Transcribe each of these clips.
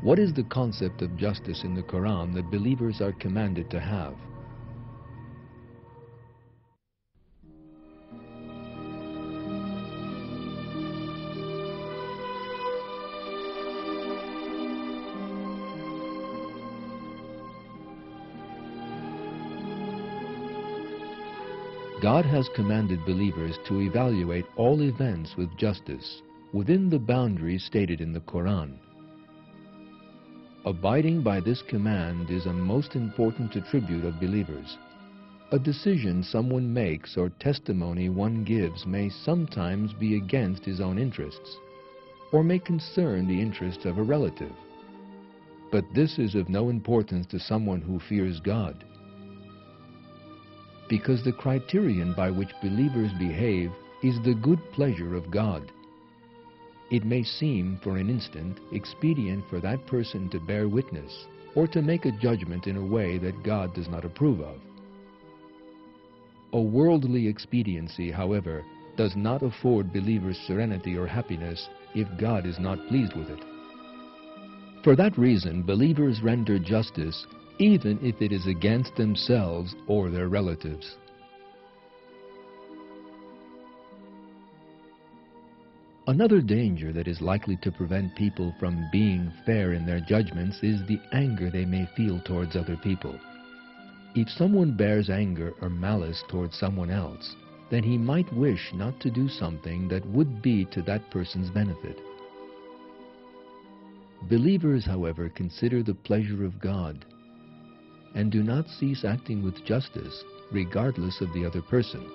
What is the concept of justice in the Quran that believers are commanded to have? God has commanded believers to evaluate all events with justice within the boundaries stated in the Quran. Abiding by this command is a most important attribute of believers. A decision someone makes or testimony one gives may sometimes be against his own interests, or may concern the interests of a relative. But this is of no importance to someone who fears God, because the criterion by which believers behave is the good pleasure of God. It may seem, for an instant, expedient for that person to bear witness or to make a judgment in a way that God does not approve of. A worldly expediency, however, does not afford believers serenity or happiness if God is not pleased with it. For that reason, believers render justice even if it is against themselves or their relatives. Another danger that is likely to prevent people from being fair in their judgments is the anger they may feel towards other people. If someone bears anger or malice towards someone else, then he might wish not to do something that would be to that person's benefit. Believers, however, consider the pleasure of God and do not cease acting with justice regardless of the other person.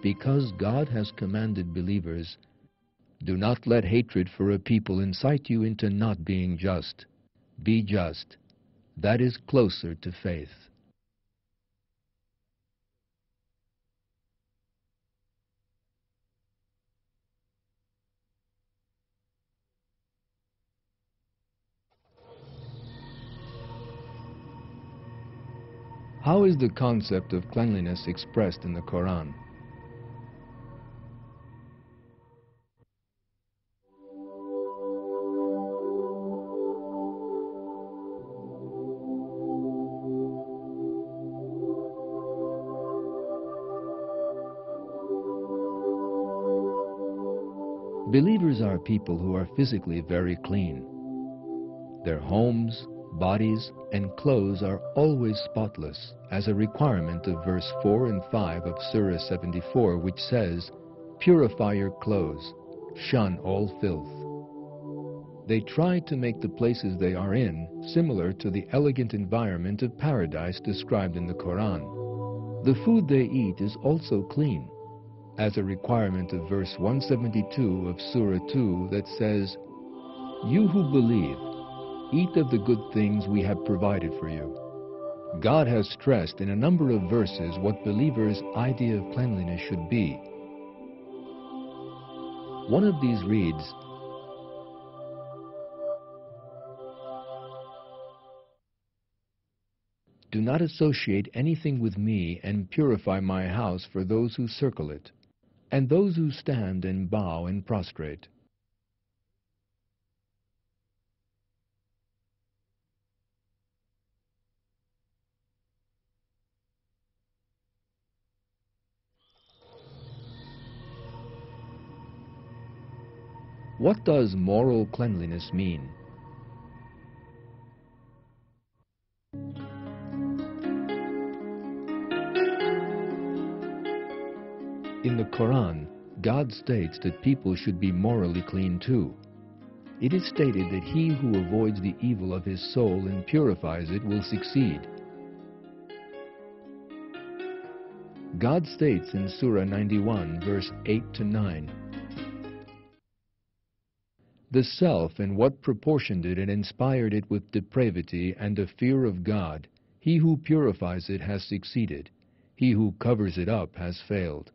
Because God has commanded believers, do not let hatred for a people incite you into not being just. Be just. That is closer to faith. How is the concept of cleanliness expressed in the Quran? Believers are people who are physically very clean. Their homes, bodies, and clothes are always spotless, as a requirement of verse 4 and 5 of Surah 74, which says, "Purify your clothes, shun all filth." They try to make the places they are in similar to the elegant environment of paradise described in the Quran. The food they eat is also clean, as a requirement of verse 172 of Surah 2 that says, "You who believe, eat of the good things we have provided for you." God has stressed in a number of verses what believers' idea of cleanliness should be. One of these reads, "Do not associate anything with me, and purify my house for those who circle it, and those who stand and bow and prostrate." What does moral cleanliness mean? In the Quran, God states that people should be morally clean too. It is stated that he who avoids the evil of his soul and purifies it will succeed. God states in Surah 91, verse 8 to 9, "The self and what proportioned it and inspired it with depravity and a fear of God, he who purifies it has succeeded. He who covers it up has failed."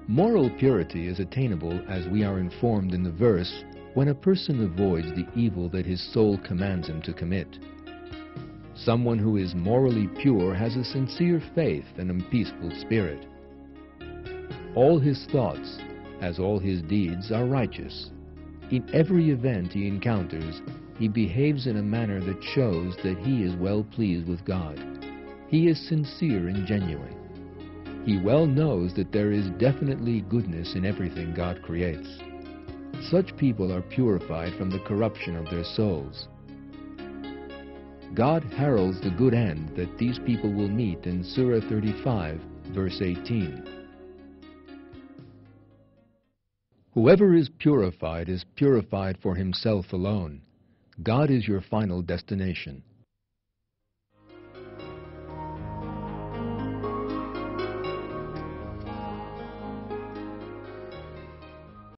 Moral purity is attainable, as we are informed in the verse, when a person avoids the evil that his soul commands him to commit. Someone who is morally pure has a sincere faith and a peaceful spirit. All his thoughts, as all his deeds, are righteous. In every event he encounters, he behaves in a manner that shows that he is well pleased with God. He is sincere and genuine. He well knows that there is definitely goodness in everything God creates. Such people are purified from the corruption of their souls. God heralds the good end that these people will meet in Surah 35, verse 18. Whoever is purified for himself alone. God is your final destination.